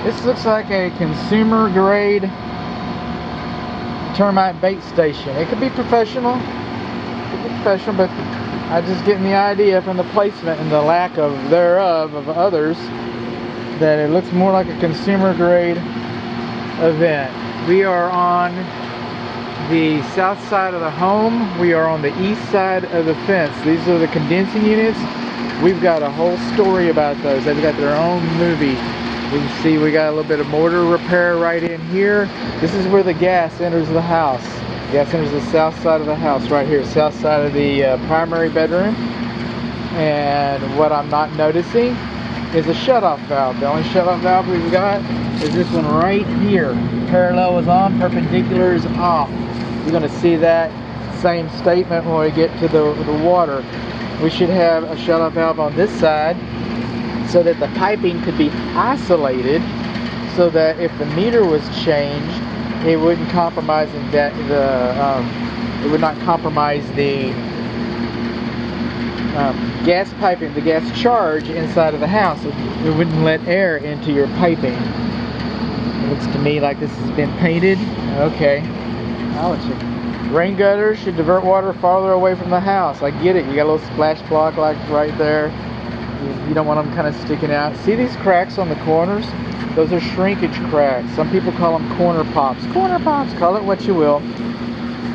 This looks like a consumer grade termite bait station. It could be professional. But I'm just getting the idea from the placement and the lack of thereof of others that it looks more like a consumer grade event. We are on the south side of the home. We are on the east side of the fence. These are the condensing units. We've got a whole story about those. They've got their own movie. We can see we got a little bit of mortar repair right in here. This is where the gas enters the house. Gas enters the south side of the house right here, south side of the primary bedroom. And what I'm not noticing is a shutoff valve. The only shutoff valve we've got is this one right here. Parallel is on, perpendicular is off. You're going to see that same statement when we get to the water. We should have a shutoff valve on this side so that the piping could be isolated, so that if the meter was changed, it wouldn't compromise it would not compromise the gas piping, the gas charge inside of the house. It wouldn't let air into your piping. It looks to me like this has been painted. Okay, I'll let you. Rain gutters should divert water farther away from the house. I get it. You got a little splash block like right there. You don't want them kind of sticking out. See these cracks on the corners? Those are shrinkage cracks. Some people call them corner pops. Corner pops, call it what you will.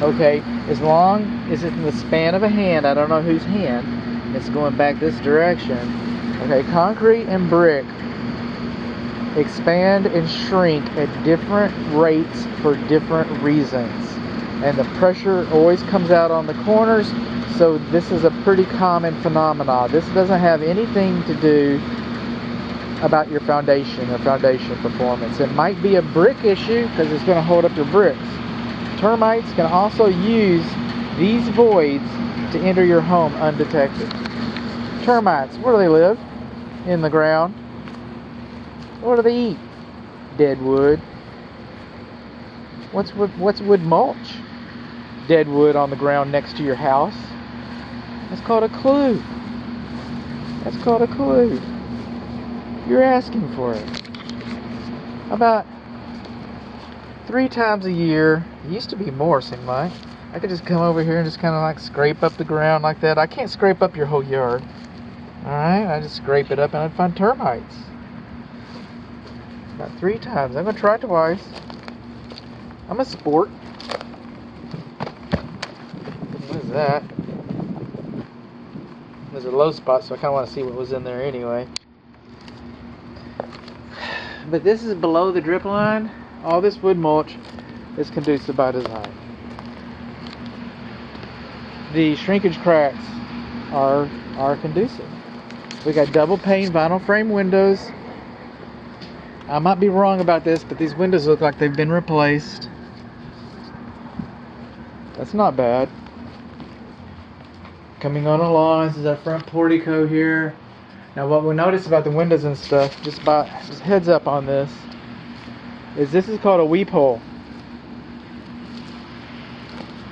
Okay, as long as it's in the span of a hand, I don't know whose hand, it's going back this direction. Okay, concrete and brick expand and shrink at different rates for different reasons. And the pressure always comes out on the corners. So this is a pretty common phenomenon. This doesn't have anything to do about your foundation or foundation performance. It might be a brick issue because it's going to hold up your bricks. Termites can also use these voids to enter your home undetected. Termites, where do they live? In the ground. What do they eat? Dead wood. What's wood mulch? Dead wood on the ground next to your house. That's called a clue. That's called a clue. You're asking for it. About 3 times a year, it used to be more, seemed like, I could just come over here and just kind of like scrape up the ground like that. I can't scrape up your whole yard. Alright, I just scrape it up and I'd find termites. About 3 times. I'm going to try it twice. I'm a sport. What is that? There's a low spot, so I kind of want to see what was in there anyway. But this is below the drip line. All this wood mulch is conducive by design. The shrinkage cracks are conducive. We got double pane vinyl frame windows. I might be wrong about this, but these windows look like they've been replaced. That's not bad. Coming on along, this is our front portico here. Now what we notice about the windows and stuff, just heads up on this, is this is called a weep hole.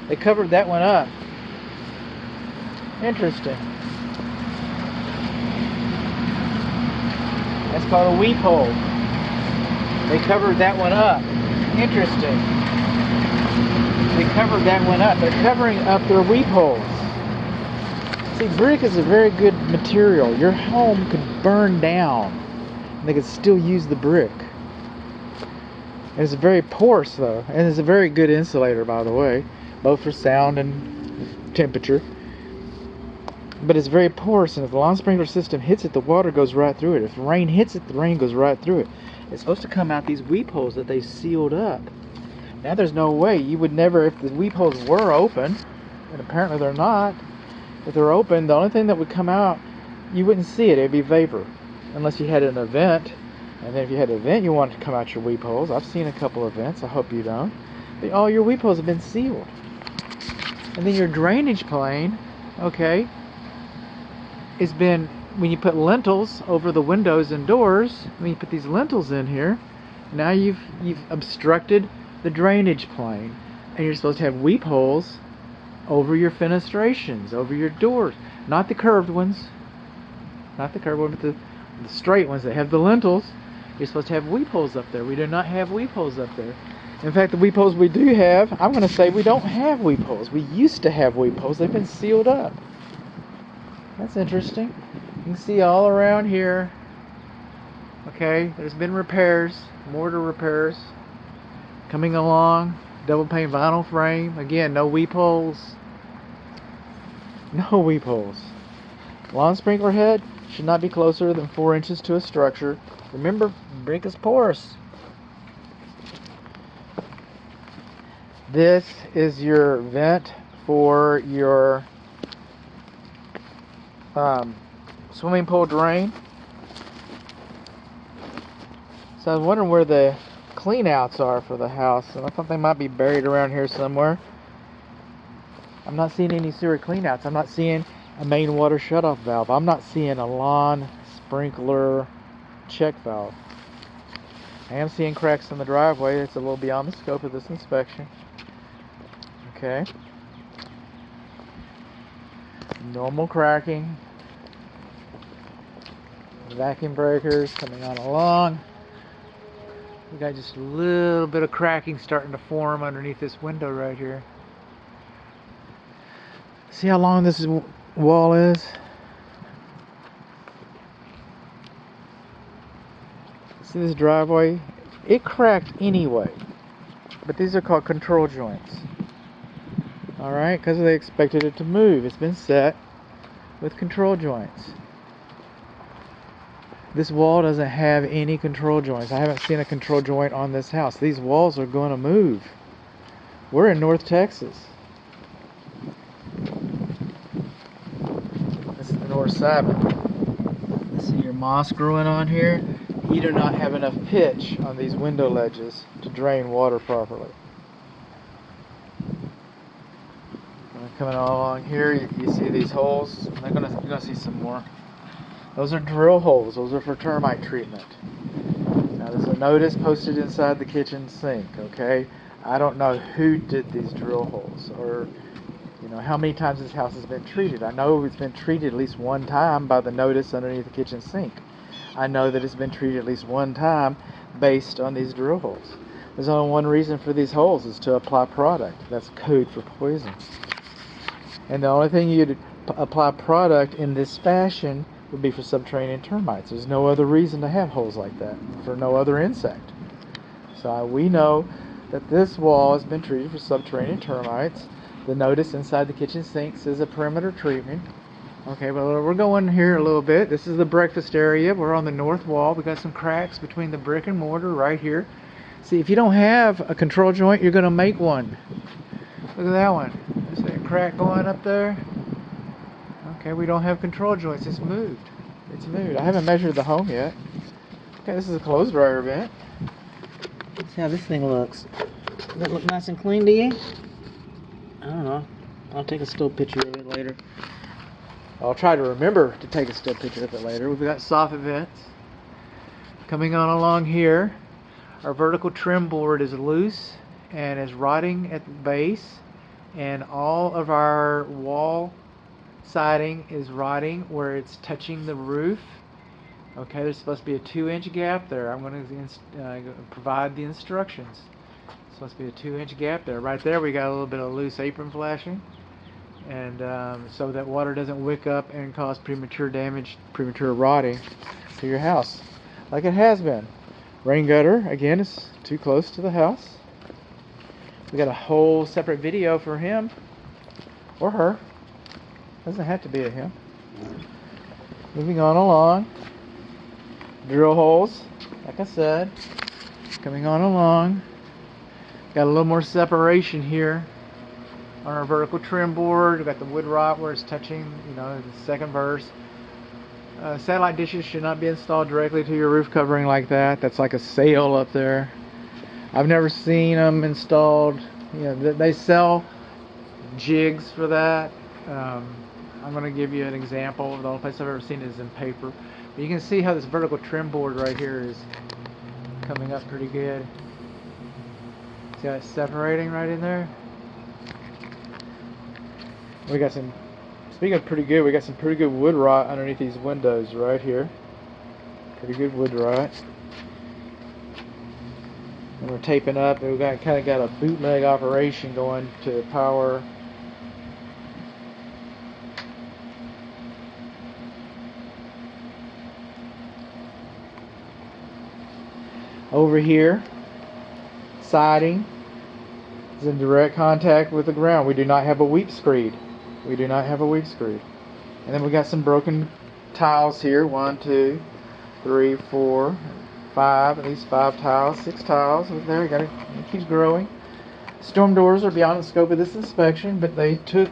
They covered that one up. Interesting. That's called a weep hole. They covered that one up. Interesting. They covered that one up. They're covering up their weep holes. See, brick is a very good material. Your home could burn down and they could still use the brick. And it's very porous though, and it's a very good insulator, by the way, both for sound and temperature. But it's very porous, and if the lawn sprinkler system hits it, the water goes right through it. If the rain hits it, the rain goes right through it. It's supposed to come out these weep holes that they sealed up. Now there's no way, you would never, if the weep holes were open, and apparently they're not, if they're open, the only thing that would come out, you wouldn't see it, it'd be vapor. Unless you had an event, and then if you had an event you wanted to come out your weep holes. I've seen a couple events, I hope you don't. But all your weep holes have been sealed. And then your drainage plane, okay, it's been, when you put lintels over the windows and doors, when you put these lintels in here, now you've obstructed the drainage plane, and you're supposed to have weep holes over your fenestrations, over your doors, not the curved ones, not the curved ones, but the straight ones that have the lintels. You're supposed to have weep holes up there. We do not have weep holes up there. In fact, the weep holes we do have, I'm going to say we don't have weep holes. We used to have weep holes. They've been sealed up. That's interesting. You can see all around here. Okay, there's been repairs, mortar repairs coming along. Double pane vinyl frame. Again, no weep holes. No weep holes. Lawn sprinkler head should not be closer than 4 inches to a structure. Remember, brick is porous. This is your vent for your swimming pool drain. So I was wondering where the clean outs are for the house, and I thought they might be buried around here somewhere. I'm not seeing any sewer clean outs. I'm not seeing a main water shutoff valve. I'm not seeing a lawn sprinkler check valve. I am seeing cracks in the driveway. It's a little beyond the scope of this inspection. Okay. Normal cracking. Vacuum breakers coming on along. We got just a little bit of cracking starting to form underneath this window right here. See how long this wall is? See this driveway? It cracked anyway, but these are called control joints. Alright, because they expected it to move. It's been set with control joints. This wall doesn't have any control joints. I haven't seen a control joint on this house. These walls are going to move. We're in North Texas. This is the north side. Let's see your moss growing on here. You do not have enough pitch on these window ledges to drain water properly. Coming along here, you see these holes. You're gonna see some more. Those are drill holes. Those are for termite treatment. Now there's a notice posted inside the kitchen sink. Okay, I don't know who did these drill holes, or how many times this house has been treated. I know it's been treated at least one time by the notice underneath the kitchen sink. I know that it's been treated at least one time based on these drill holes. There's only one reason for these holes, is to apply product. That's code for poison. And the only thing you'd apply product in this fashion would be for subterranean termites. There's no other reason to have holes like that, for no other insect. So we know that this wall has been treated for subterranean termites. The notice inside the kitchen sink says a perimeter treatment. Okay, well, we're going here a little bit. This is the breakfast area. We're on the north wall. We got some cracks between the brick and mortar right here. See, if you don't have a control joint, you're going to make one. Look at that one. There's that crack going up there. Okay, we don't have control joints. It's moved. It's moved. I haven't measured the home yet. Okay, this is a clothes dryer vent. Let's see how this thing looks. Does it look nice and clean to you? I don't know. I'll take a still picture of it later. I'll try to remember to take a still picture of it later. We've got soffit vents coming on along here. Our vertical trim board is loose and is rotting at the base, and all of our wall siding is rotting where it's touching the roof. Okay, there's supposed to be a 2-inch gap there. I'm going to provide the instructions. It's supposed to be a 2-inch gap there. Right there we got a little bit of loose apron flashing, and so that water doesn't wick up and cause premature damage, premature rotting to your house like it has been. Rain gutter, again, is too close to the house. We got a whole separate video for him or her. Doesn't have to be a him. Moving on along. Drill holes, like I said, coming on along. Got a little more separation here on our vertical trim board. We've got the wood rot where it's touching, the second verse. Satellite dishes should not be installed directly to your roof covering like that. That's like a sail up there. I've never seen them installed. They sell jigs for that. I'm going to give you an example. The only place I've ever seen it is in paper. But you can see how this vertical trim board right here is coming up pretty good. See how it's separating right in there? We got some, speaking of pretty good, we got some pretty good wood rot underneath these windows right here. Pretty good wood rot. And we're taping up. We've got kind of got a bootleg operation going to power. Over here, siding is in direct contact with the ground. We do not have a weep screed. We do not have a weep screed. And then we got some broken tiles here. 1, 2, 3, 4, 5. At least 5 tiles, 6 tiles. There, it keeps growing. Storm doors are beyond the scope of this inspection, but they took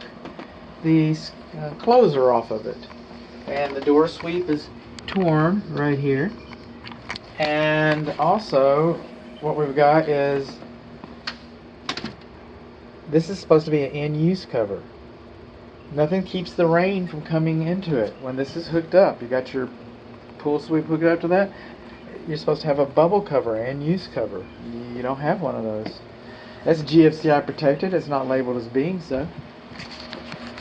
the closer off of it. And the door sweep is torn right here. And also, what we've got is, this is supposed to be an in-use cover. Nothing keeps the rain from coming into it when this is hooked up. You got your pool sweep hooked up to that. You're supposed to have a bubble cover, in-use cover. You don't have one of those. That's GFCI protected. It's not labeled as being so.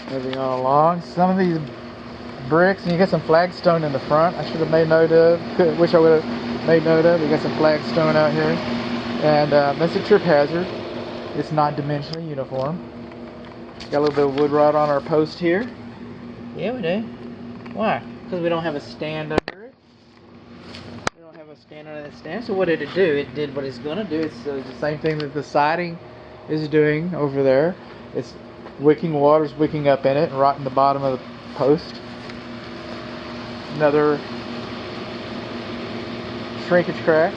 Moving on along. Some of these bricks, and you got some flagstone in the front. I should have made note of. Wish I would have made note of. You got some flagstone out here, and that's a trip hazard. It's not dimensionally uniform. Got a little bit of wood rot on our post here. Yeah, we do. Why? Because we don't have a stand under it. We don't have a stand under that stand. So what did it do? It did what it's going to do. It's the same thing that the siding is doing over there. It's wicking, water's wicking up in it and rotting the bottom of the post. Another shrinkage crack.